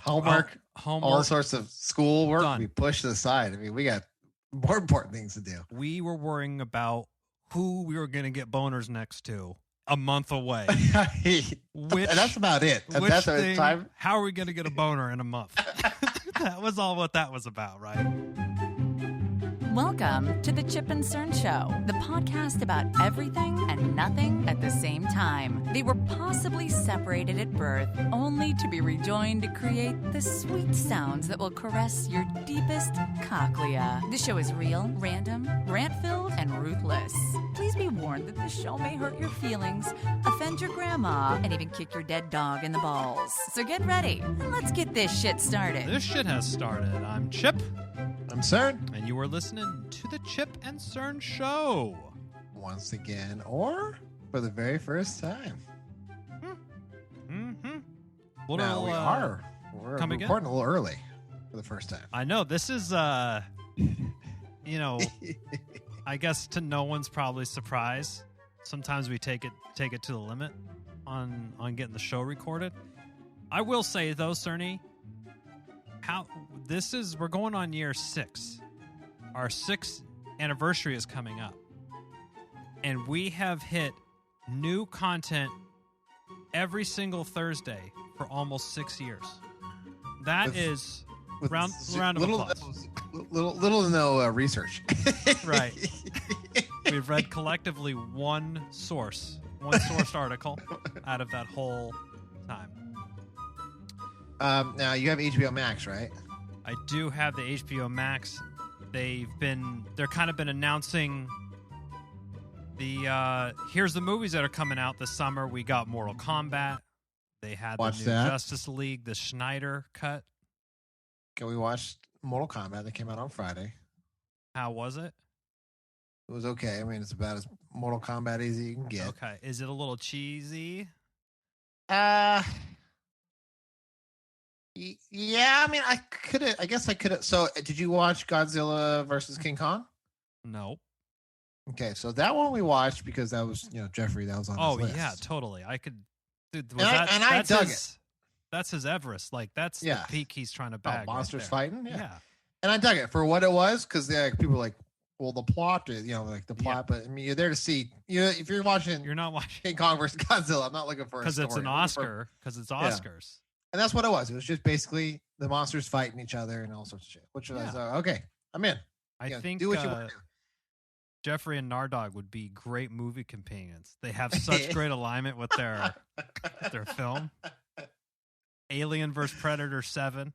Homework, all sorts of schoolwork, done. we push to the side. I mean, we got more important things to do. We were worrying about who we were going to get boners next to a month away. And that's about it. That's our time. How are we going to get a boner in a month? That was all what that was about, right? Welcome to the Chip and Cern Show, the podcast about everything and nothing at the same time. They were possibly separated at birth, only to be rejoined to create the sweet sounds that will caress your deepest cochlea. The show is real, random, rant-filled, and ruthless. Please be warned that this show may hurt your feelings, offend your grandma, and even kick your dead dog in the balls. So get ready, and let's get this shit started. This shit has started. I'm Chip. I'm Cern. And you are listening to the Chip and Cern Show. Once again, or for the very first time. Mm-hmm. Now we're recording a little early for the first time. I know. This is, I guess to no one's probably surprise. Sometimes we take it to the limit on getting the show recorded. I will say, though, Cerny, we're going on year 6. Our 6th anniversary is coming up. And we have hit new content every single Thursday for almost 6 years. That is round of applause. Little to no research. Right. We've read collectively one source article out of that whole time. Now you have HBO Max, right? I do have the HBO Max. They're kind of been announcing here's the movies that are coming out this summer. We got Mortal Kombat. They had the new Justice League, the Snyder cut. Okay, we watched Mortal Kombat that came out on Friday. How was it? It was okay. I mean, it's about as Mortal Kombat as you can get. Okay. Is it a little cheesy? Yeah, I mean, I guess I could have. So, did you watch Godzilla versus King Kong? No. Okay, so that one we watched because that was, Jeffrey, that was on his list. Oh, yeah, totally. I could. Dude, I dug it. That's his Everest. Like, that's the peak he's trying to bag. Monsters right fighting? Yeah. And I dug it for what it was because people were like, well, the plot is, the plot, but I mean, you're there to see, if you're watching. You're not watching King Kong versus Godzilla. I'm not looking for a story. Because it's an Oscar. Because it's Oscars. And that's what it was. It was just basically the monsters fighting each other and all sorts of shit. Which was okay. I'm in. I think do what you want to do. Jeffrey and Nardog would be great movie companions. They have such great alignment with their film. Alien vs. Predator 7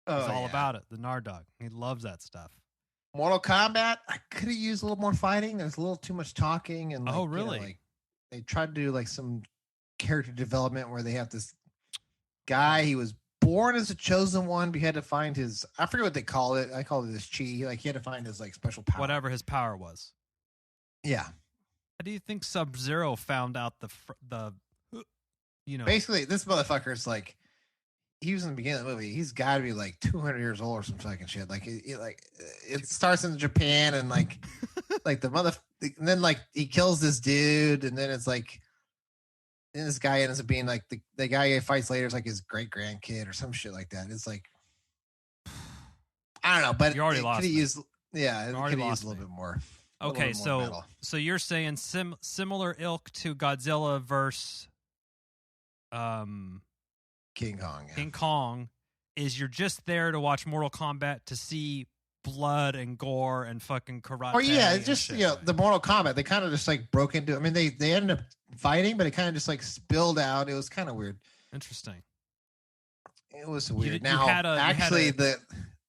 is all about it. The Nardog. He loves that stuff. Mortal Kombat, I could have used a little more fighting. There's a little too much talking. And really? They tried to do some character development where they have this guy. He was born as a chosen one, but he had to find his, I forget what they call it. I call it his chi. He had to find his special power. Whatever his power was. Yeah. How do you think Sub-Zero found out the basically this motherfucker's he was in the beginning of the movie. He's got to be 200 years old or some fucking shit. It starts in Japan and and then he kills this dude and then it's and this guy ends up being the guy he fights later is his great grandkid or some shit like that. It's I don't know, but you already lost. It could have used a little bit more. Okay, so you're saying similar ilk to Godzilla versus King Kong. Yeah. King Kong is you're just there to watch Mortal Kombat to see blood and gore and fucking karate. Oh yeah, it's just the Mortal Kombat. They kind of just broke into. I mean, they ended up fighting, but it kind of just spilled out. It was kind of weird. Interesting. It was weird. The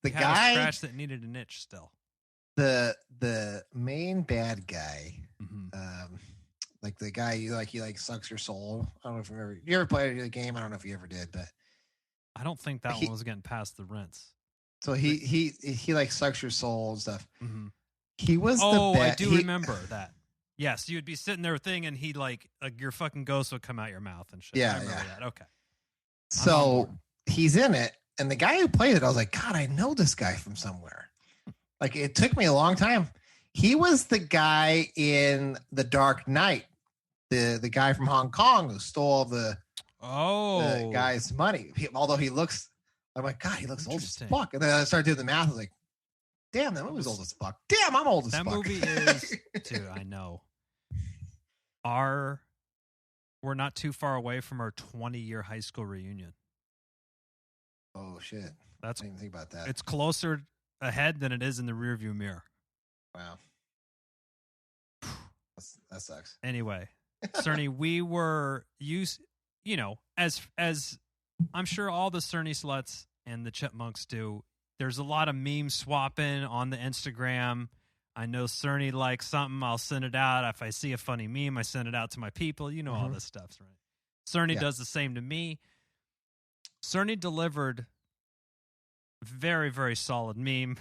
guy scratch that needed an itch still. The main bad guy, the guy he sucks your soul. I don't know if you ever played the game. I don't know if you ever did, but I don't think that one was getting past the rinse. So he sucks your soul and stuff. Mm-hmm. He was I do remember that. Yes, you'd be sitting there and he your fucking ghost would come out your mouth and shit. Yeah, I remember that. Okay. So he's in it, and the guy who played it, I was like, God, I know this guy from somewhere. It took me a long time. He was the guy in The Dark Knight, the guy from Hong Kong who stole the guy's money. Although he looks I'm like, God, he looks old as fuck. And then I started doing the math. I was like, damn, that movie's old as fuck. Damn, I'm old as fuck. That movie is, dude, I know. We're not too far away from our 20-year high school reunion. Oh, shit. I didn't even think about that. It's closer ahead than it is in the rearview mirror. Wow. That sucks. Anyway, Cerny, we were as I'm sure all the Cerny sluts and the chipmunks do. There's a lot of meme swapping on the Instagram. I know Cerny likes something, I'll send it out. If I see a funny meme, I send it out to my people. You know all this stuff, right? Cerny does the same to me. Cerny delivered very, very solid meme.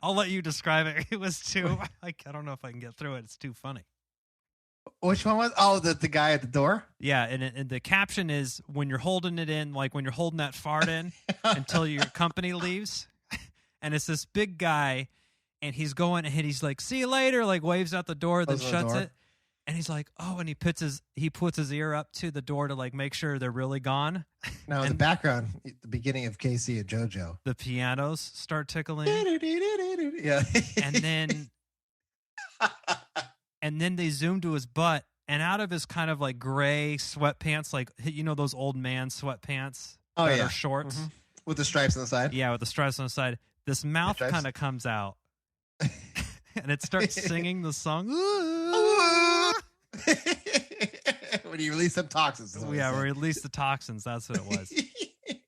I'll let you describe it. It was too, I don't know if I can get through it. It's too funny. Which one was? Oh, the guy at the door? Yeah, and the caption is, when you're holding it in, like when you're holding that fart in until your company leaves. And it's this big guy, and he's going, and he's like, see you later, like waves out the door, then shuts it. And he's like, oh, and he puts his ear up to the door to like make sure they're really gone. Now, in the background, the beginning of KC and JoJo, the pianos start tickling. Yeah, and then they zoom to his butt, and out of his kind of like gray sweatpants, like those old man sweatpants that are shorts with the stripes on the side. Yeah, with the stripes on the side. This mouth kind of comes out, and it starts singing the song. When you release some toxins. Yeah, we released the toxins. That's what it was.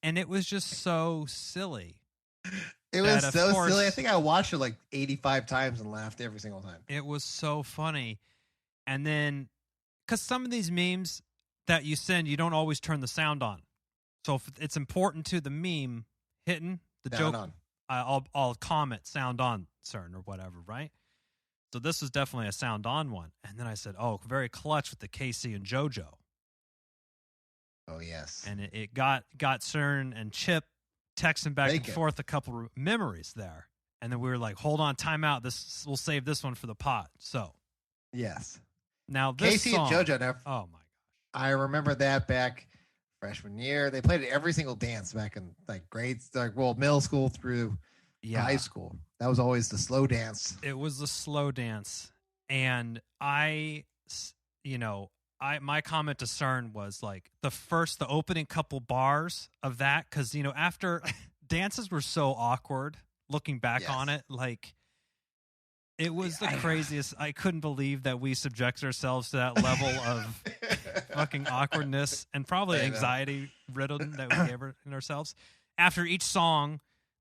And it was just so silly. It was so silly. I think I watched it like 85 times and laughed every single time. It was so funny. And then, because some of these memes that you send, you don't always turn the sound on. So if it's important to the meme hitting the joke, I'll comment sound on, Cern, or whatever, right? So this was definitely a sound on one. And then I said, oh, very clutch with the KC and JoJo. Oh, yes. And it got Cern and Chip texting back and forth a couple of memories there. And then we were like, hold on, time out. We'll save this one for the pot. So. Yes. Now this KC song, and JoJo. Now, oh, my gosh. I remember that back freshman year. They played it every single dance back in like middle school through high school. That was always the slow dance. It was the slow dance. And my comment to Cern was like the opening couple bars of that. Cause after dances were so awkward looking back on it, like it was the craziest. I couldn't believe that we subject ourselves to that level of fucking awkwardness and probably anxiety riddled that we gave ourselves. After each song,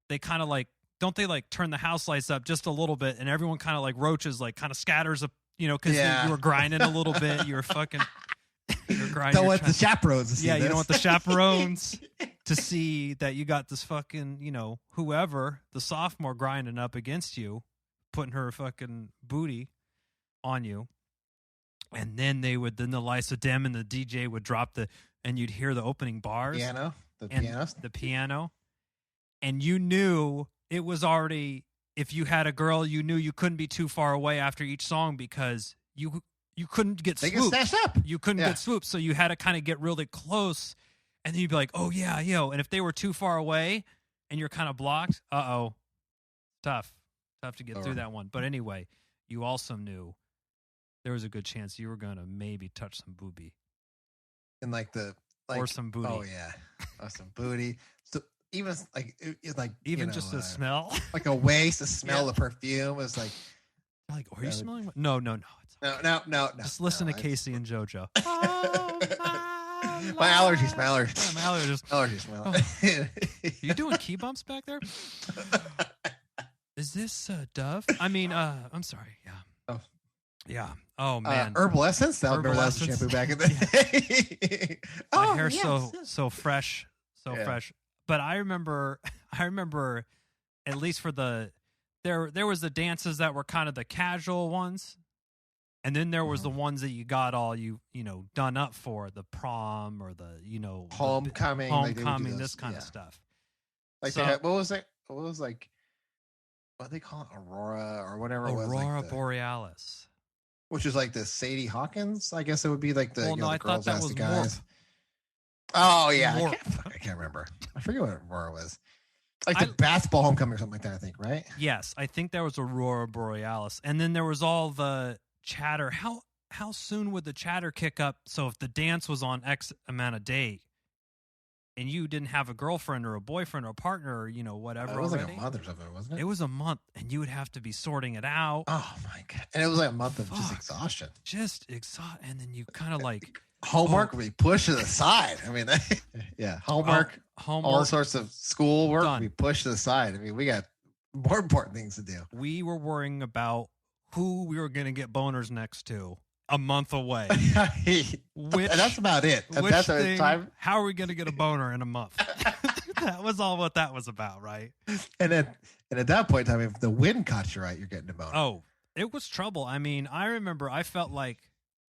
they kind of like, don't they like turn the house lights up just a little bit, and everyone kind of like roaches, like kind of scatters up, because you were grinding a little bit. You were fucking. You were grinding. Don't want the chaperones to see you don't want the chaperones to see that you got this fucking, whoever, the sophomore grinding up against you, putting her fucking booty on you, and then the lights would dim and the DJ would drop and you'd hear the opening bars, the piano, and you knew. It was already, if you had a girl, you knew you couldn't be too far away after each song because you couldn't get swooped. They get snatched up. You couldn't get swooped, so you had to kind of get really close, and then you'd be like, oh, yeah, and if they were too far away and you're kind of blocked, tough to get through that one. But anyway, you also knew there was a good chance you were going to maybe touch some boobie. And or some booty. Oh, yeah. Or some booty. So, even just the smell, like a waste to smell the perfume is like. Are you smelling? No. It's No. Just listen to KC and JoJo. My allergies. My allergies. Oh. You doing key bumps back there? Is this Dove? I mean, I'm sorry. Yeah. Oh. Yeah. Oh man. Herbal Essence. That was the shampoo back in the day. My hair's so fresh, fresh. But I remember at least for there was the dances that were kind of the casual ones. And then there was the ones that you got all done up for, the prom or the homecoming, this kind of stuff. Like what was it? What was like what do they call it? Aurora or whatever it was. Aurora Borealis. Which is like the Sadie Hawkins, I guess it would be like the, I the girls thought that ask was the guys. Oh yeah, I can't remember. I forget what Aurora was. Like the basketball homecoming or something like that, I think, right? Yes, I think there was Aurora Borealis. And then there was all the chatter. How soon would the chatter kick up? So if the dance was on X amount of date and you didn't have a girlfriend or a boyfriend or a partner or, whatever. It was like a month or something, wasn't it? It was a month, and you would have to be sorting it out. Oh, my God. And it was like a month of just exhaustion. And then you kind of like... Homework would be pushed to the side. I mean, yeah, homework, all sorts of school work would be pushed to the side. I mean, we got more important things to do. We were worrying about who we were going to get boners next to a month away. That's about it. That's the time. How are we going to get a boner in a month? That was all what that was about, right? And at that point in time, if the wind caught you right, you're getting a boner. Oh, it was trouble. I mean, I remember I felt like,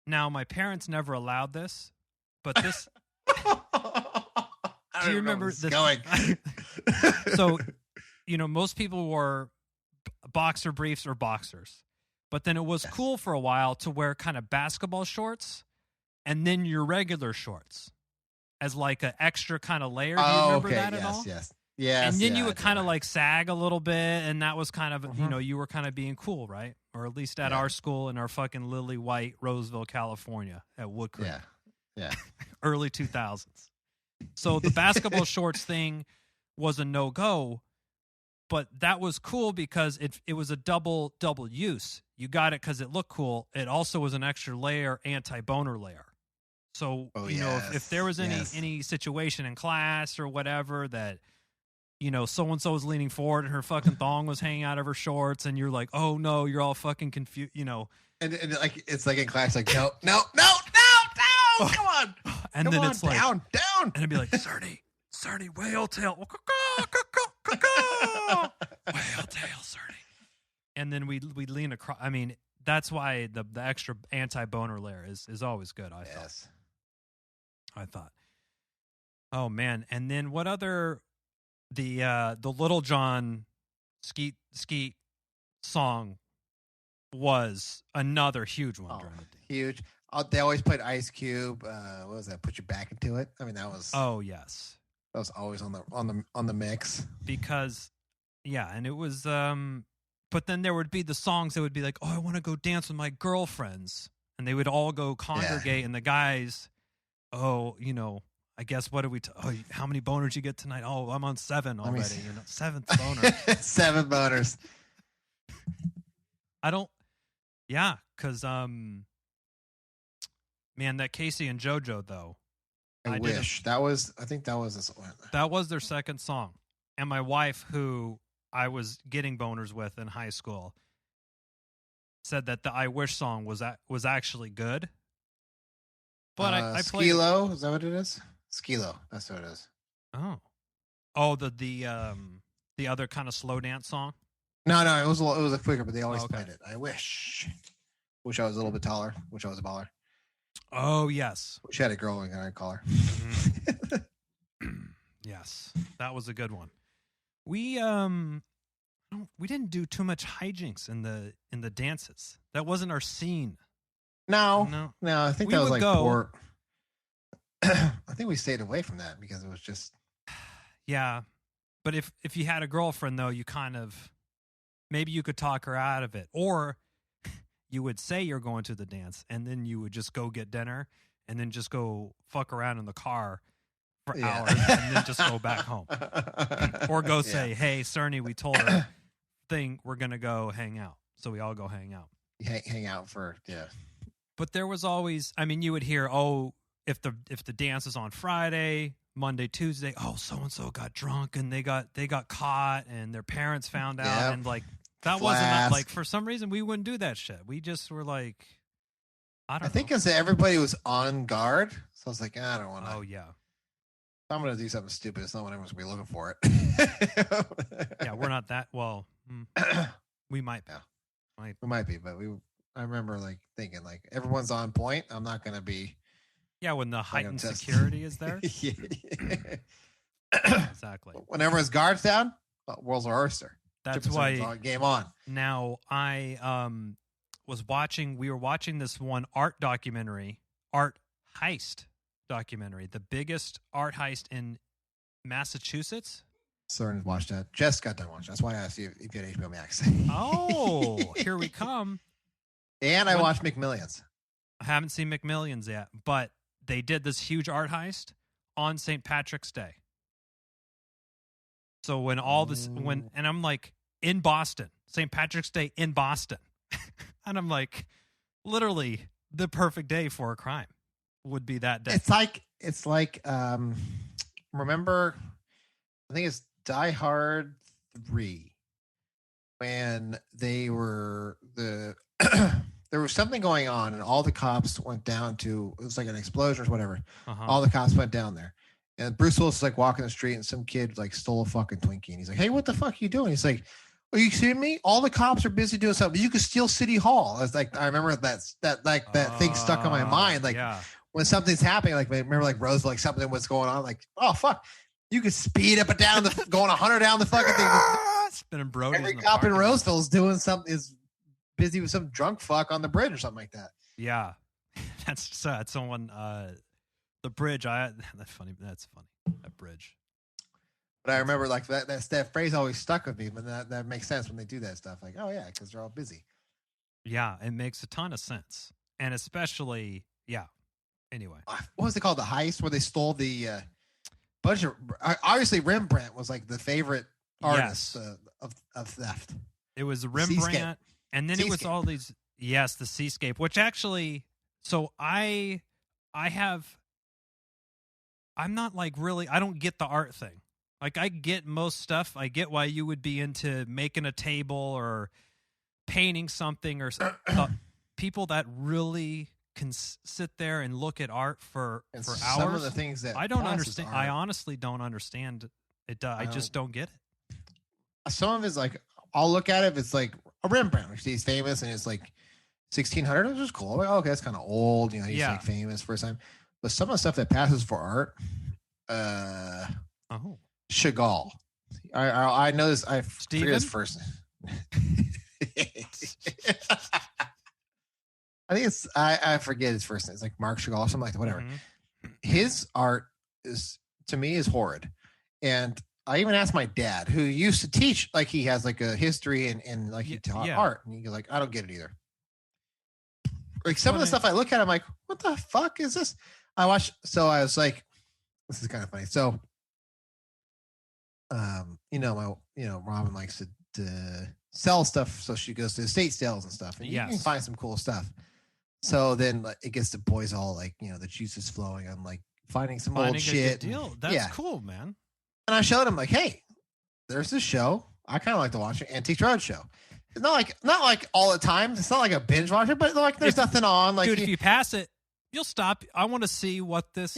now my parents never allowed this, but this. Do you remember this? Going. So, most people wore boxer briefs or boxers. But then it was cool for a while to wear kind of basketball shorts and then your regular shorts as like an extra kind of layer. Do you remember that at all? Yes. And then you would kind of like sag a little bit, and that was kind of, you were kind of being cool, right? Or at least at our school in our fucking Lily White, Roseville, California at Wood Creek. Yeah. Early 2000s. So the basketball shorts thing was a no-go, but that was cool because it was a double use. You got it because it looked cool. It also was an extra layer, anti-boner layer. So, if there was any situation in class or whatever that, so-and-so was leaning forward and her fucking thong was hanging out of her shorts and you're like, oh no, you're all fucking confused, And like, it's like in class, like, no, come on. And come then on, it's like, down. And it'd be like, Cerny, whale tail. Whale tail, Cerny. And then we'd lean across. I mean, that's why the extra anti-boner layer is always good, I thought. Oh, man. And then what other... The Little John Skeet song was another huge one. Huge. They always played Ice Cube. What was that? Put Your Back Into It. I mean, that was. Oh yes. That was always on the mix. Because, and it was. But then there would be the songs that would be like, oh, I want to go dance with my girlfriends, and they would all go congregate, and the guys, I guess, what did we... how many boners you get tonight? Oh, I'm on 7 already. 7th boner. 7 boners. I don't... Yeah, because, man, that KC and JoJo, though. I wish. I think that was this one. That was their second song. And my wife, who I was getting boners with in high school, said that the I Wish song was actually good. But I played... Skilo, is that what it is? Skilo, that's what it is. Oh, the other kind of slow dance song. No, it was a quicker, but they always played it. I wish I was a little bit taller. Wish I was a baller. Oh yes. Wish I had a girl and I'd call her. Yes, that was a good one. We didn't do too much hijinks in the dances. That wasn't our scene. No. I think that was like poor. I think we stayed away from that because it was just. Yeah, but if you had a girlfriend though, you kind of maybe you could talk her out of it, or you would say you're going to the dance, and then you would just go get dinner, and then just go fuck around in the car for hours, and then just go back home, or go say, "Hey, Cerny, we told her we're gonna go hang out," so we all go hang out. Hang out for But there was always, I mean, you would hear, oh. If the dance is on Friday, Monday, Tuesday, oh, so and so got drunk and they got caught and their parents found out and like that wasn't like for some reason we wouldn't do that shit. We just were like, I think because everybody was on guard, so I was like, I don't want to. Oh yeah, if I'm gonna do something stupid, it's not when everyone's gonna be looking for it. Yeah, we're not that well. We might be. We might be, but I remember like thinking like everyone's on point. I'm not gonna be. Yeah, when the heightened security is there. Exactly. When everyone's guards down, world's our oyster. That's why game on. Now I we were watching this one art documentary, Art Heist documentary. The biggest art heist in Massachusetts. Cern watched that. Jess got done watching. That's why I asked you if you had HBO Max. Oh, here we come. And I watched McMillions. I haven't seen McMillions yet, but they did this huge art heist on St. Patrick's Day. So when and I'm like in Boston, St. Patrick's Day in Boston. And I'm like, literally the perfect day for a crime would be that day. It's like remember, I think it's Die Hard 3 when they were there was something going on and all the cops went down to, it was like an explosion or whatever. All the cops went down there and Bruce Willis is like walking the street and some kid like stole a fucking Twinkie and he's like, hey, what the fuck are you doing? He's like, are you kidding me? All the cops are busy doing something. You could steal City Hall. I was like, I remember that thing stuck on my mind. Like when something's happening, like I remember like Roseville, like something was going on, like, oh fuck. You could speed up and down going 100 down the fucking thing. Spinning Brody. Every cop in Roseville is doing something, is busy with some drunk fuck on the bridge or something like that. Yeah. That's someone, the bridge. That's funny. That bridge. But I remember like that phrase always stuck with me, but that makes sense when they do that stuff. Like, oh yeah, because they're all busy. Yeah, it makes a ton of sense. And especially, yeah. Anyway. What was it called? The heist where they stole the bunch of, obviously Rembrandt was like the favorite artist of theft. It was Rembrandt. And then it was all these, the Seascape, which actually, so I'm not like really, I don't get the art thing. Like I get most stuff. I get why you would be into making a table or painting something or people that really can sit there and look at art for hours. Some of the things that I don't understand. I honestly don't understand it. I just don't get it. Some of it's like, I'll look at it if it's like a Rembrandt, which he's famous and it's like 1600, which is cool. Like, okay, that's kind of old. You know, he's like famous first time. But some of the stuff that passes for art, Chagall. I know this. I forget his first name. I think it's I forget his first name. It's like Mark Chagall or something like that. Whatever. Mm-hmm. His art is to me is horrid, and I even asked my dad, who used to teach, like he has like a history and like he taught art, and he's like, I don't get it either. Like some of the stuff I look at, I'm like, what the fuck is this? I was like, this is kind of funny. So, Robin likes to sell stuff, so she goes to estate sales and stuff, and you can find some cool stuff. So then it gets the boys all like, the juice is flowing. I'm like finding some old shit. Deal. That's cool, man. And I showed him like, hey, there's this show. I kind of like to watch it, Antiques Roadshow. It's not like all the time. It's not like a binge watcher, but like there's nothing on. Like, dude, if you pass it, you'll stop. I want to see what this,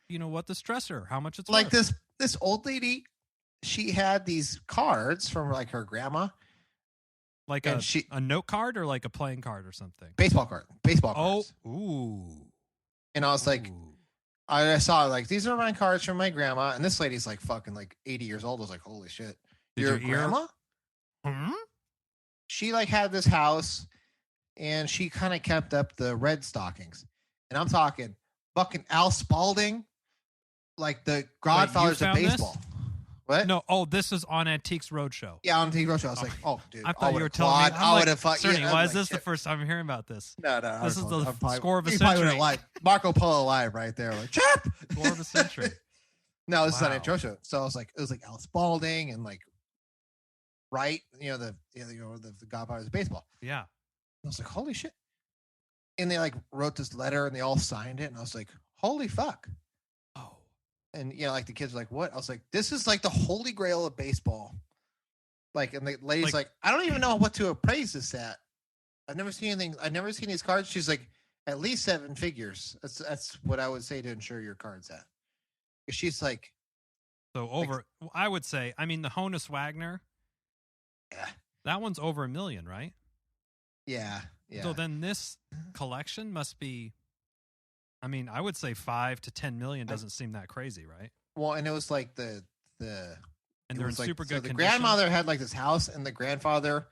what this dresser, how much it's like. Worth. This old lady, she had these cards from like her grandma. Like a note card or like a playing card or something? Baseball cards. Oh, ooh. And I was like, I saw like, these are my cards from my grandma. And this lady's like fucking like 80 years old. I was like, holy shit. Your grandma? She like had this house and she kind of kept up the red stockings. And I'm talking fucking Al Spalding, like the godfathers of baseball. This? What? No, this is on Antiques Roadshow. Yeah, on Antiques Roadshow. I was like, oh, dude. I thought you were telling me. I would have fucked. Why is this the first time I'm hearing about this? No. This is the score of a century. Marco Polo live right there. Like, Chip! Score of a century. No, this is on Antiques Roadshow. So I was like, it was like Al Spalding and like, right? The godfathers of baseball. Yeah. I was like, holy shit. And they like wrote this letter and they all signed it. And I was like, holy fuck. Oh. And like the kids were like, what? I was like, this is like the holy grail of baseball. Like, and the lady's like, I don't even know what to appraise this at. I've never seen anything. I've never seen these cards. She's like, at least 7 figures. That's what I would say to insure your cards at. She's like, so over. I would say, I mean, the Honus Wagner. Yeah. That one's over $1 million, right? Yeah. So then this collection must be. I mean, I would say 5 to 10 million doesn't seem that crazy, right? Well, and it was like and they're in super good condition. The grandmother grandmother had like this house, and the grandfather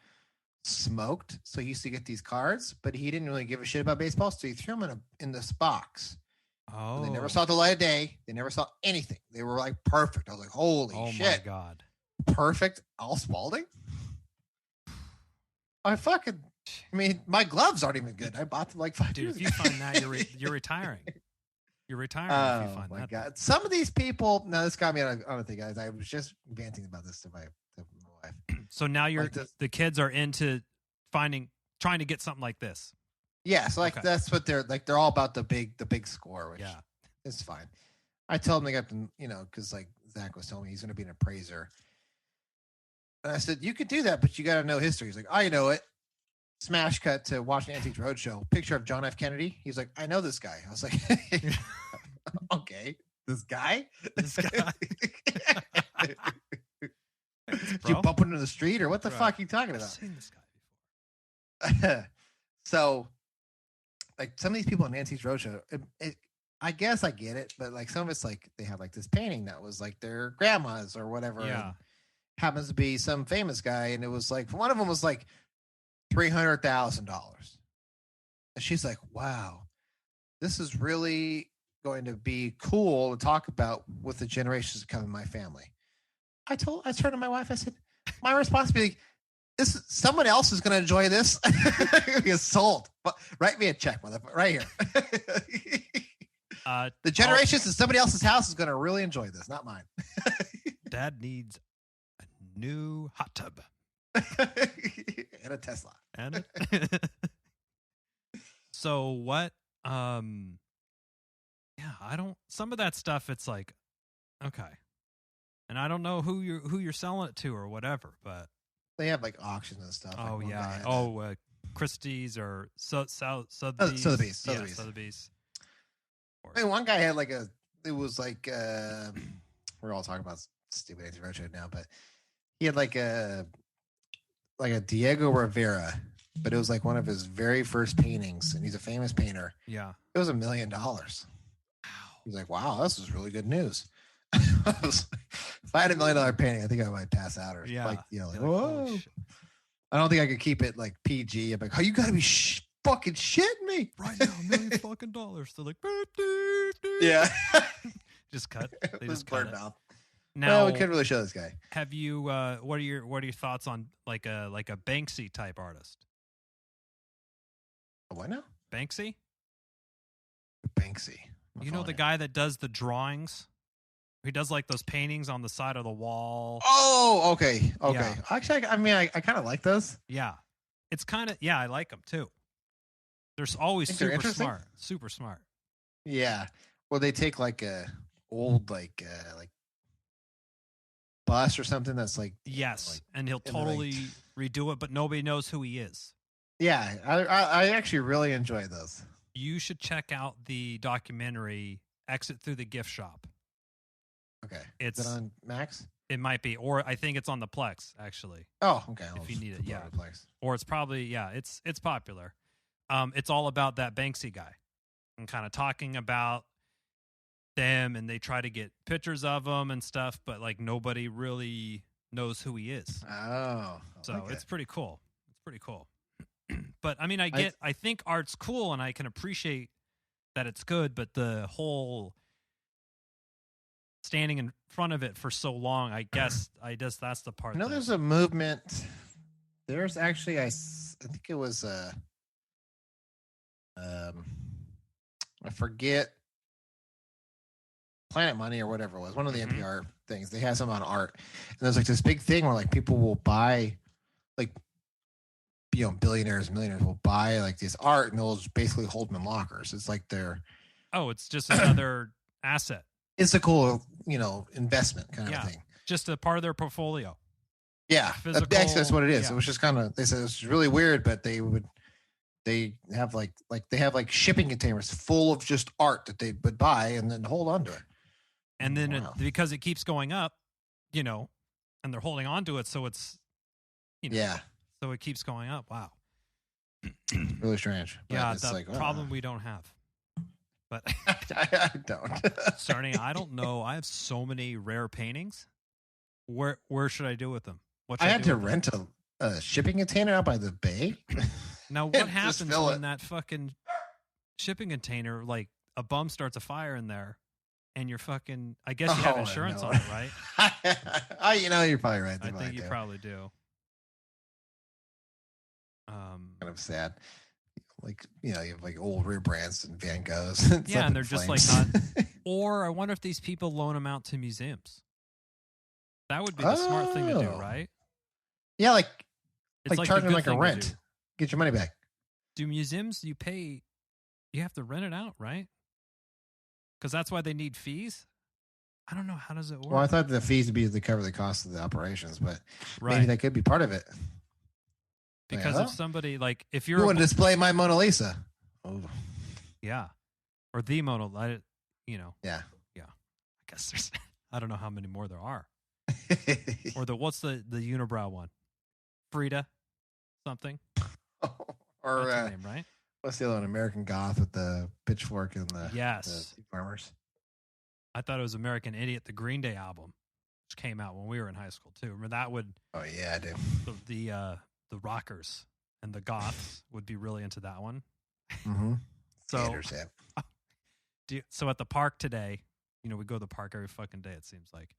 smoked, so he used to get these cards, but he didn't really give a shit about baseball, so he threw them in this box. And they never Oh. saw the light of day. They never saw anything. They were like perfect. I was like, holy shit. Oh my God. Perfect Al Spalding? I mean, my gloves aren't even good. I bought them like 5 years Dude, if ago. you find that, you're retiring. You're retiring if you Oh find my that. God. Some of these people, no, this got me on a thing, guys. I was just venting about this to my wife. So now Like the kids are into trying to get something like this. Yeah, so like Okay. that's what they're all about, the big score, which Yeah. is fine. I told him they got to, because like Zach was telling me he's going to be an appraiser. And I said, you could do that, but you got to know history. He's like, I know it. Smash cut to watching Antiques Roadshow. Picture of John F. Kennedy. He's like, I know this guy. I was like, okay, this guy? This guy. Did you bump into the street or what the fuck are you talking I've about? seen this guy before. So, like some of these people in Antiques Roadshow, I guess I get it, but like some of it's like they have like this painting that was like their grandma's or whatever. Yeah. And happens to be some famous guy, and it was like one of them was like $300,000, and she's like, "Wow, this is really going to be cool to talk about with the generations that come in my family." I turned to my wife. I said, "My responsibility. Someone else is going to enjoy this. It's sold. But write me a check, motherfucker, right here." The generations in somebody else's house is going to really enjoy this, not mine. Dad needs a new hot tub And a Tesla. and so what? Yeah, I don't. Some of that stuff, it's like, okay, and I don't know who you're selling it to or whatever, but They have like auctions and stuff. oh like yeah, Christie's or Sotheby's. Sotheby's. Yeah, Sotheby's. I mean, one guy had like it was like we're all talking about stupid Antiques Roadshow now, but he had like a Diego Rivera, but it was like one of his very first paintings, and he's a famous painter. Yeah, it was $1 million. He's like, wow, this is really good news. If I had $1 million painting, I think I might pass out or whoa. I don't think I could keep it like PG. I'm like, oh, you gotta be fucking shitting me right now, $1 million fucking dollars. They're like, yeah, just cut. They just cut it. mouth. Now, we couldn't really show this guy. Have you? What are your thoughts on like a Banksy type artist? What now? Banksy. You know the guy that does the drawings? He does like those paintings on the side of the wall. Oh, okay. Yeah. Actually, I kind of like those. Yeah. It's kind of, I like them too. They're always super smart. Yeah. Well, they take like a old, like bus or something that's like. Yes. Like, and he'll totally redo it, but nobody knows who he is. Yeah. I actually really enjoy those. You should check out the documentary Exit Through the Gift Shop. Okay. Is it on Max? It might be, or I think it's on the Plex actually. Oh, okay. If you need it, yeah. Plex. Or it's probably it's popular. It's all about that Banksy guy and kind of talking about them, and they try to get pictures of him and stuff, but like nobody really knows who he is. Oh, so it's pretty cool. But I mean, I think art's cool, and I can appreciate that it's good, but the whole standing in front of it for so long, I guess that's the part. There's a movement. There's actually, I think it was I forget, Planet Money or whatever it was, one of the NPR things. They had some on art, and there's like this big thing where like people will buy, like, billionaires, millionaires will buy like this art, and they'll just basically hold them in lockers. It's like it's just another asset. It's a cool, investment kind of thing. Just a part of their portfolio. Yeah, that's what it is. Yeah. It was just kind of, they said it's really weird, but they have like shipping containers full of just art that they would buy and then hold on to it. And then because it keeps going up, and they're holding on to it, so it's, so it keeps going up. Wow. Really strange. Yeah, it's the problem we don't have. But I don't. Cerny, I don't know. I have so many rare paintings. Where should I do with them? I had to rent a shipping container out by the bay. Now, what happens when that fucking shipping container like a bum starts a fire in there, and you're fucking. I guess you have insurance on it, right? You're probably right. I think you probably do. Kind of sad. Like, you have like old Rembrandts and Van Goghs. Yeah, and they're just like not. Or I wonder if these people loan them out to museums. That would be the smart thing to do, right? Yeah, it's like charging like a rent. Get your money back. Do museums, you have to rent it out, right? Because that's why they need fees? I don't know. How does it work? Well, I thought the fees would be to cover the cost of the operations, but maybe that could be part of it. Because if somebody, like, if you want to display my Mona Lisa. Oh. Yeah. Or the Mona Lisa, Yeah. Yeah. I guess there's, I don't know how many more there are. Or what's the unibrow one? Frida something? Or that's her name, right? What's the other one? American Goth with the pitchfork and the farmers. I thought it was American Idiot, the Green Day album, which came out when we were in high school too. Remember that would? Oh yeah, I do. The rockers and the goths would be really into that one. Mm-hmm. So at the park today, we go to the park every fucking day. It seems like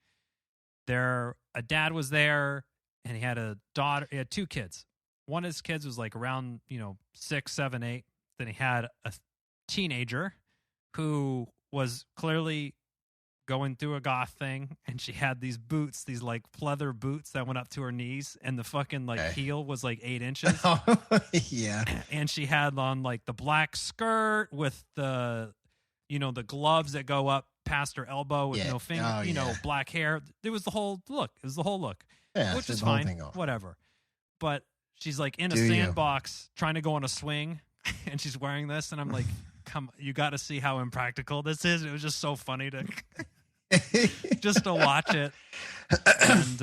a dad was there, and he had a daughter. He had two kids. One of his kids was like around 6, 7, 8. Then he had a teenager who was clearly going through a goth thing, and she had these boots, these like pleather boots that went up to her knees, and the fucking heel was like 8 inches. Yeah. And she had on like the black skirt with the the gloves that go up past her elbow with no finger, black hair. It was the whole look. Yeah, which is fine. Whatever. But she's like in a sandbox trying to go on a swing, and she's wearing this, and I'm like, come, you got to see how impractical this is. It was just so funny to just to watch it and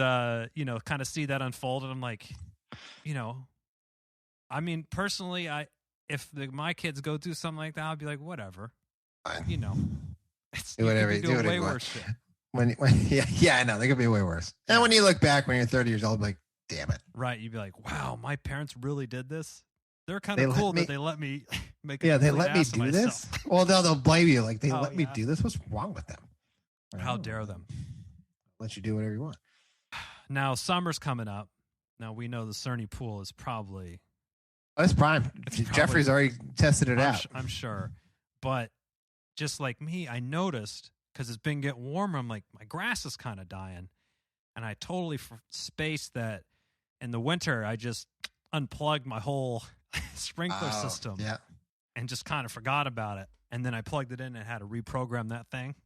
kind of see that unfold. And I'm like, I mean, personally, if my kids go through something like that, I'll be like, whatever. It's whatever. You do way worse shit. I know they could be way worse. And when you look back when you're 30 years old, like, damn it. Right, you'd be like, wow, my parents really did this. They're kind of cool that they let me make. Yeah, they let me do this. Well, they'll blame you. Like, they let me do this. What's wrong with them? How dare them? Let you do whatever you want. Now summer's coming up. Now we know the Cerny pool is probably. That's prime. Jeffrey's already tested it out. I'm sure, but just like me, I noticed because it's been getting warmer. I'm like, my grass is kind of dying, and I totally spaced that. In the winter, I just unplugged my whole sprinkler system, and just kind of forgot about it. And then I plugged it in and had to reprogram that thing.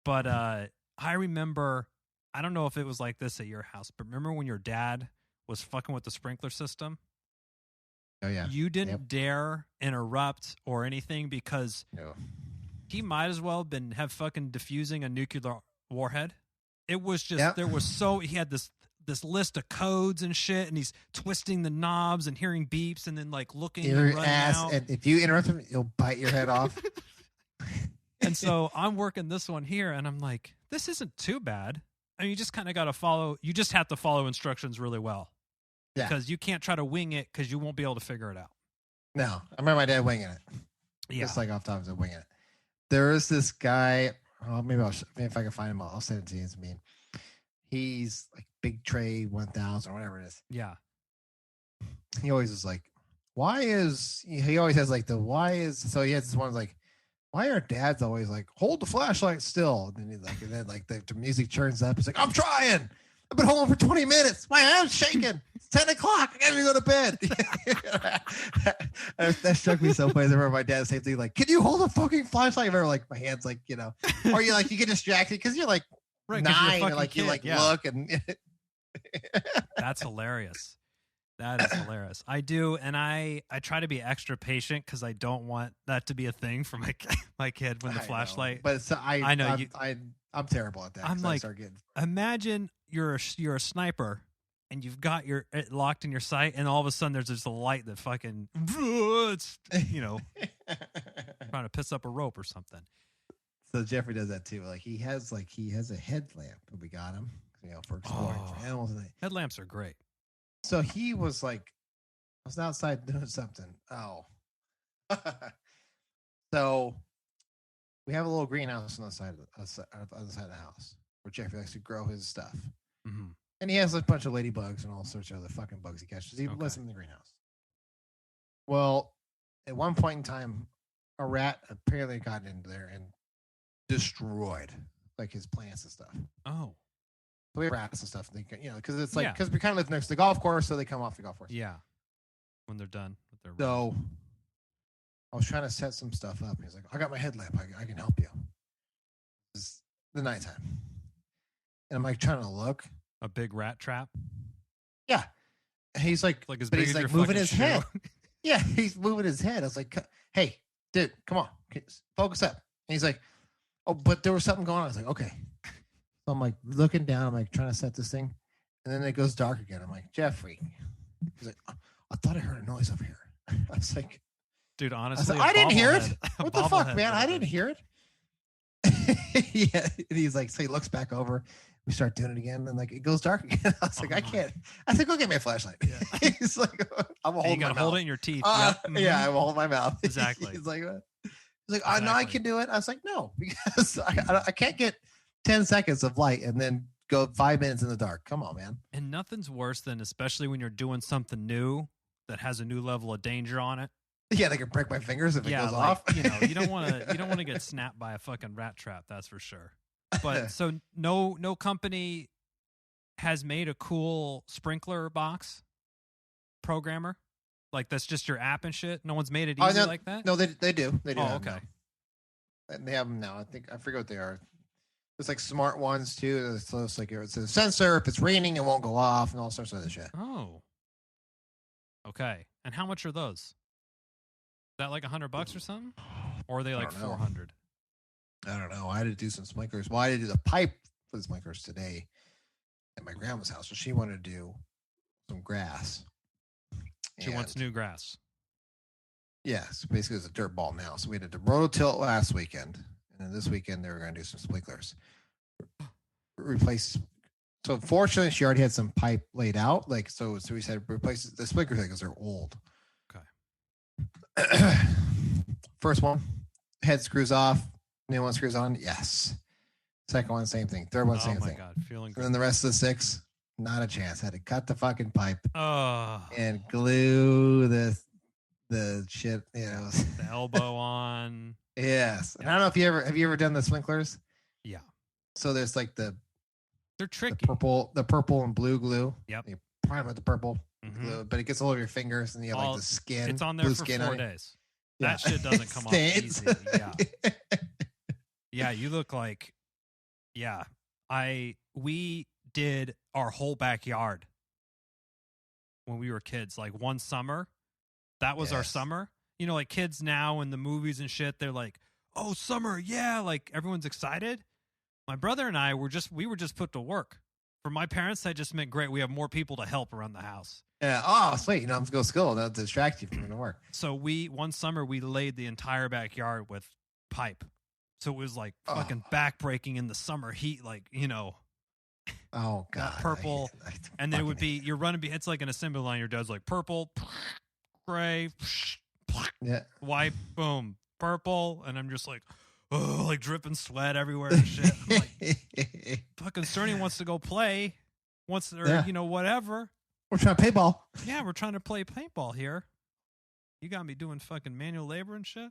But I remember, I don't know if it was like this at your house, but remember when your dad was fucking with the sprinkler system? Oh, yeah. You didn't dare interrupt or anything because he might as well have fucking diffusing a nuclear warhead. It was just, he had this list of codes and shit, and he's twisting the knobs and hearing beeps and then like looking your ass out. And if you interrupt him, he'll bite your head off. And so I'm working this one here, and I'm like, this isn't too bad. I mean, you just kind of got to you just have to follow instructions really well. Yeah. Because you can't try to wing it because you won't be able to figure it out. No. I remember my dad winging it. Yeah. Just like off top of winging it. There is this guy, maybe if I can find him, I'll send it to you. It's mean. He's like Big Tray 1000 or whatever it is. Yeah. He always is like, he always has like so he has this one like, why are dads always like, hold the flashlight still? And then the music turns up. It's like, I'm trying. I've been holding for 20 minutes. My hand's shaking. It's 10 o'clock. I gotta go to bed. That struck me so funny. I remember my dad same thing. Like, can you hold a fucking flashlight? I remember like my hand's like, or you get distracted because you're like 9 and like kid, you look and. That's hilarious. That is hilarious. I do, and I try to be extra patient because I don't want that to be a thing for my kid when the flashlight. But I know I'm terrible at that. I'm like, imagine you're a sniper and you've got it locked in your sight, and all of a sudden there's just a light that fucking it's trying to piss up a rope or something. So Jeffrey does that too. Like he has a headlamp that we got him, for exploring for animals. Headlamps are great. So he was like, I was outside doing something. Oh. So we have a little greenhouse on the side of the house where Jeffrey likes to grow his stuff. Mm-hmm. And he has a bunch of ladybugs and all sorts of other fucking bugs he catches. He lets them in the greenhouse. Well, at one point in time, a rat apparently got into there and destroyed like his plants and stuff. Oh. So we have rats and stuff. They can, because it's like, because we kind of live next to the golf course, so they come off the golf course. Yeah. When they're done with their So I was trying to set some stuff up. He's like, I got my headlamp. I can help you. It's the nighttime. And I'm like trying to look. A big rat trap? Yeah. And he's like as but big he's as like your moving fucking his shoe. head. Yeah, he's moving his head. I was like, hey, dude, come on. Focus up. And he's like, oh, but there was something going on. I was like, okay. So I'm like looking down. I'm like trying to set this thing. And then it goes dark again. I'm like, Jeffrey. He's like, I thought I heard a noise over here. I was like, dude, honestly, I didn't hear it. What the fuck, bobblehead man? I didn't hear it. Yeah. And he's like, so he looks back over. We start doing it again, and like it goes dark again. I was like, I can't. I said, go get me a flashlight. Yeah. He's like, I'm holding. You gotta hold it in your teeth. Yeah, I'm holding my mouth. Exactly. He's like, what? He's like, I know I can do it. I was like, no, because I can't get 10 seconds of light and then go 5 minutes in the dark. Come on, man. And nothing's worse than, especially when you're doing something new that has a new level of danger on it. Yeah, they can break my fingers if it goes off. You don't want to get snapped by a fucking rat trap. That's for sure. But so no company has made a cool sprinkler box programmer, like that's just your app and shit. No one's made it easy like that. No, they do. They do. Oh, okay. They have them now. I forget what they are. It's like smart ones too. So it's like it's a sensor. If it's raining, it won't go off, and all sorts of other shit. Oh. Okay. And how much are those? Is that like $100 or something? Or are they like 400? I don't know. I had to do some sprinklers. Well, I had to do the pipe for the sprinklers today at my grandma's house. So she wanted to do some grass. She wants new grass. Yeah. So basically, it's a dirt ball now. So we did the rototilt last weekend. And then this weekend, they were going to do some sprinklers. Replace. So fortunately, she already had some pipe laid out. Like so we said, replace the sprinklers because they're old. Okay. First one, head screws off. New one screws on. Yes. Second one, same thing. Third one, same thing. Oh my God, feeling good. And then the rest of the 6, not a chance. Had to cut the fucking pipe Oh. and glue the shit. The elbow on. Yes. And I don't know if have you ever done the sprinklers? Yeah. So there's like they're tricky. The purple and blue glue. Yep. You prime with the purple glue, but it gets all over your fingers, and you have like the skin. It's on there for 4 days. That shit doesn't come off easy. Yeah. Yeah, you look like. Yeah, we did our whole backyard when we were kids. Like one summer, that was our summer. You know, like kids now in the movies and shit, they're like, "Oh, summer, yeah!" Like everyone's excited. My brother and I were just put to work. For my parents, that just meant great. We have more people to help around the house. Yeah. Oh, sweet. I'm to go to school. That'll distract you from going to work. So one summer we laid the entire backyard with pipe. So it was like fucking backbreaking in the summer heat, like, Oh God. Purple. And then it would be, you're running, it's like an assembly line. Your dad's like purple, gray, white, boom, purple. And I'm just like, oh, like dripping sweat everywhere and shit. I'm like, fucking Cerny wants to go play. Whatever. We're trying to play ball. Yeah, we're trying to play paintball here. You got me doing fucking manual labor and shit.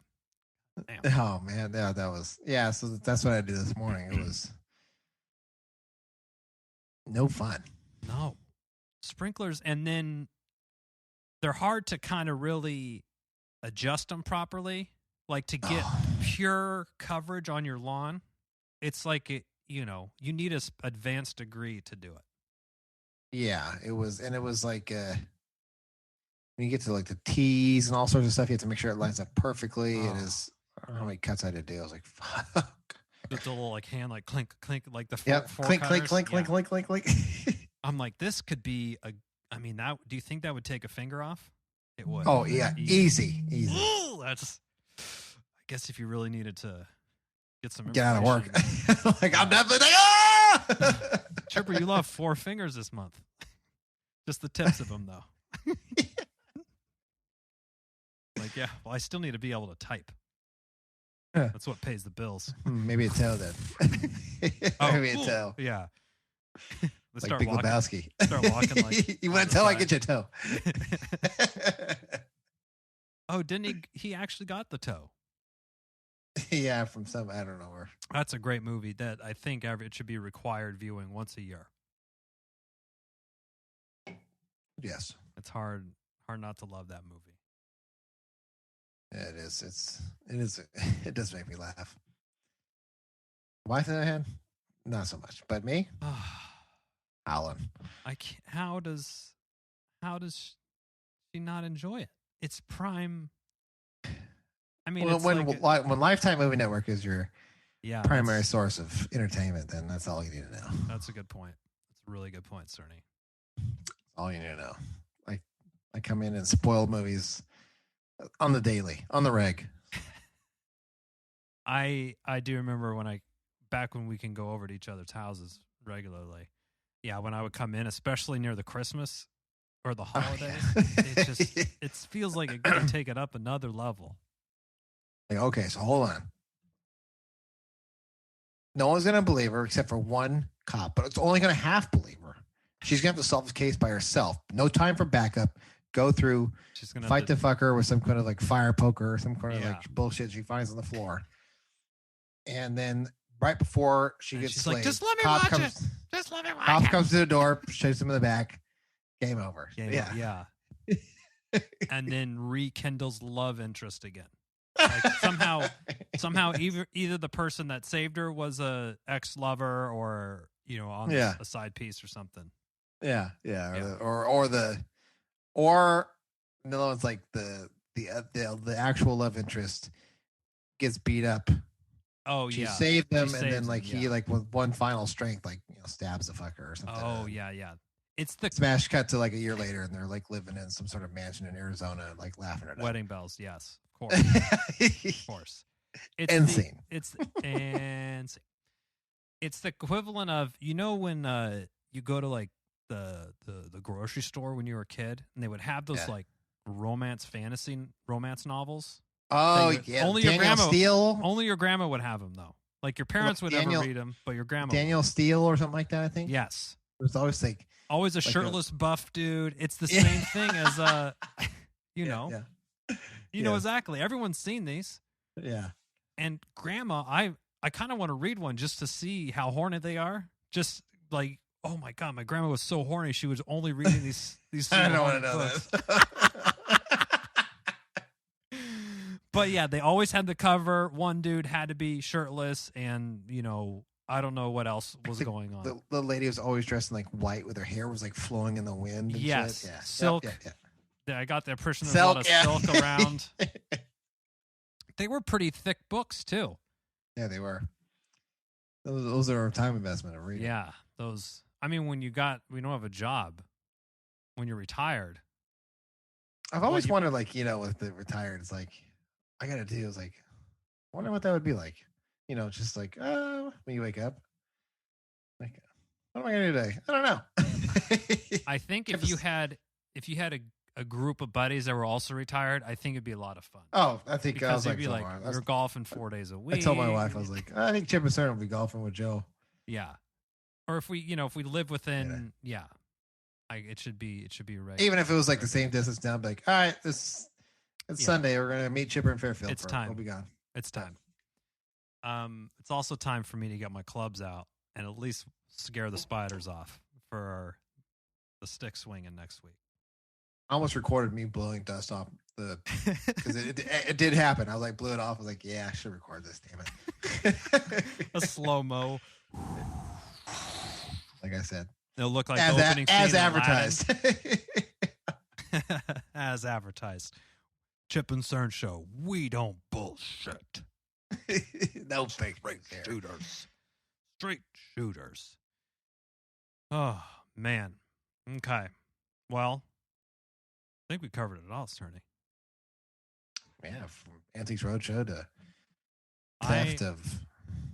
Damn. Oh man, that was so that's what I did this morning. It was no fun. No. Sprinklers, and then they're hard to kind of really adjust them properly, like to get pure coverage on your lawn. It's like you need an advanced degree to do it. Yeah, it was like when you get to like the T's and all sorts of stuff, you have to make sure it lines up perfectly. It is. I don't know how many cuts I had to do. I was like, fuck. With the little like hand, like clink, clink, like the clink, clink, clink, clink, clink, clink, clink. I'm like, this could be that. Do you think that would take a finger off? It would. Oh yeah, easy. That's. I guess if you really needed to get out of work, like I'm definitely Chipper, you lost 4 fingers this month. Just the tips of them though. Like, yeah. Well, I still need to be able to type. That's what pays the bills. Maybe a toe then. Maybe a toe. Yeah. Like Big Lebowski. Start walking like you want a toe? I get you a toe. Oh, didn't he actually got the toe? Yeah, from some, I don't know where. That's a great movie that I think it should be required viewing once a year. Yes. It's hard not to love that movie. Yeah, it is. It does make me laugh. Wife in the head? Not so much. But me? Alan. I can't, how does she not enjoy it? It's prime. I mean, well, when Lifetime Movie Network is your primary source of entertainment, then that's all you need to know. That's a good point. That's a really good point, Cerny. All you need to know. I come in and spoil movies on the daily, on the reg. I do remember back when we can go over to each other's houses regularly. Yeah, when I would come in, especially near the Christmas or the holidays, it feels like it could take it up another level. Like, okay, so hold on. No one's gonna believe her except for one cop, but it's only gonna half believe her. She's gonna have to solve this case by herself. No time for backup. Go through, fight the fucker with some kind of like fire poker or some kind of like bullshit she finds on the floor. And then right before she gets slayed, like, just let me watch it. Just let me watch it. Cop comes to the door, shoots him in the back. Game over. Yeah. And then rekindles love interest again. Like somehow either the person that saved her was a ex-lover or on a side piece or something. Yeah. Or the one's like the actual love interest gets beat up. Oh, she saved them, and then like he like with one final strength stabs the fucker or something. Oh yeah. It's the smash cut to like a year later, and they're like living in some sort of mansion in Arizona, like laughing at it. Wedding bells, yes, of course. It's insane. It's the equivalent of when you go to like the grocery store when you were a kid, and they would have those like romance novels. Oh yeah, only your grandma would have them though. Like your parents would never read them, but your grandma. Daniel Steele or something like that, I think. Yes, it was always always a shirtless buff dude. It's the same thing as you know exactly. Everyone's seen these. Yeah. And grandma, I kind of want to read one just to see how horny they are. Just like, oh my god, my grandma was so horny she was only reading these. I don't want to know books. That. But yeah, they always had the cover. One dude had to be shirtless, and I don't know what else was going on. The lady was always dressed in like white with her hair was like flowing in the wind. And yes, shit. Yeah. Silk. Yeah. I got the impression there's a lot of silk around. They were pretty thick books too. Yeah, they were. Those are a time investment of reading. Yeah, those. I mean, when we don't have a job, when you're retired. I've always wondered, like, with the retired, it's like, I got to do is like, I wonder what that would be like. Just like, when you wake up, like, what am I going to do today? I don't know. I think if you had a group of buddies that were also retired, I think it'd be a lot of fun. Oh, I think because I was like, you're golfing 4 days a week. I told my wife, I was like, I think Chip and Cern will be golfing with Joe. Yeah. Or if we live within, it should be right. Even if it was like the same distance down, like, all right, it's Sunday. We're gonna meet Chipper in Fairfield. It's time. We'll be gone. It's time. It's also time for me to get my clubs out and at least scare the spiders off for the stick swinging next week. I almost recorded me blowing dust off because it did happen. I was like, blew it off. I was like, yeah, I should record this. Damn it. A slow mo. Like I said, it'll look like the opening scene as advertised. As advertised. Chip and Cern show. We don't bullshit. No fake right there. Straight shooters. Oh man. Okay. Well, I think we covered it all, Cerny. Yeah, from Antiques Roadshow to theft of.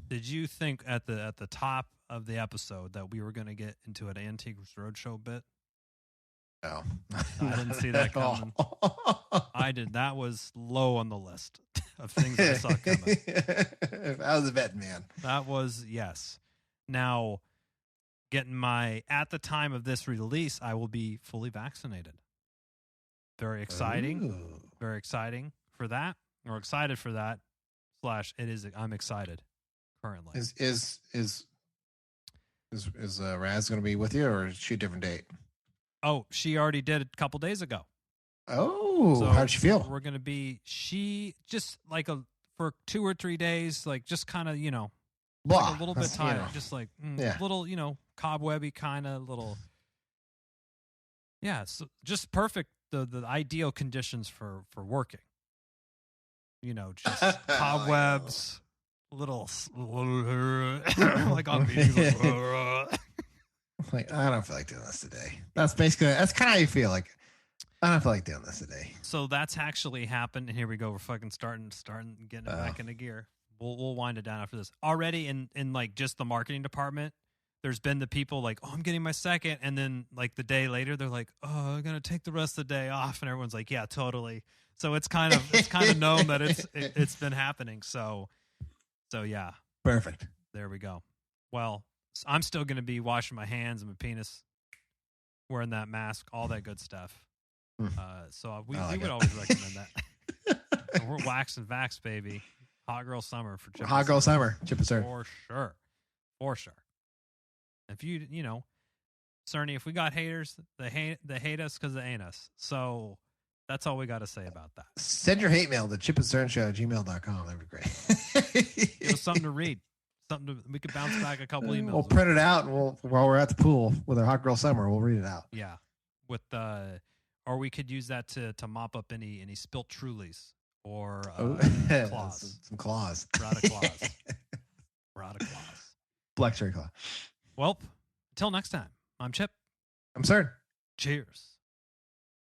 Did you think at the top of the episode that we were going to get into an Antiques Roadshow bit? No, I didn't see that coming. I did. That was low on the list of things I saw coming. I was a betting man. That was, yes. Now, at the time of this release, I will be fully vaccinated. Very exciting. Ooh. Very exciting for that. Or excited for that. I'm excited currently. Is Raz going to be with you, or is she a different date? Oh, she already did a couple days ago. Oh, so how'd she feel? We're going to be, she just like for 2 or 3 days, like just kind of, like a little bit tired, just like little, cobwebby kind of little. Yeah, so just perfect, the ideal conditions for working. Just cobwebs, little like on meetings. Like, I don't feel like doing this today. That's kind of how you feel. Like, I don't feel like doing this today. So that's actually happened, and here we go. We're fucking starting getting it back into gear. We'll wind it down after this. Already in like just the marketing department, there's been the people like, oh, I'm getting my second, and then like the day later, they're like, oh, I'm gonna take the rest of the day off, and everyone's like, yeah, totally. So it's kind of known that it's been happening. So yeah, perfect. There we go. Well, I'm still gonna be washing my hands and my penis, wearing that mask, all that good stuff. So we would always recommend that. We're wax and vax, baby. Hot girl summer for Chip. Hot girl summer, Chip and Cern. For sure. If you Cerny, if we got haters, they hate us because they ain't us. So that's all we got to say about that. Send your hate mail to chipandcernshow@gmail.com. That'd be great. Give us something to read. We could bounce back a couple emails. We'll print it out, and while we're at the pool with our hot girl summer, we'll read it out. Yeah, or we could use that to mop up any spilt Trulies or claws. Some claws. Rata claws. Black cherry claw. Well, until next time, I'm Chip. I'm Cern. Cheers.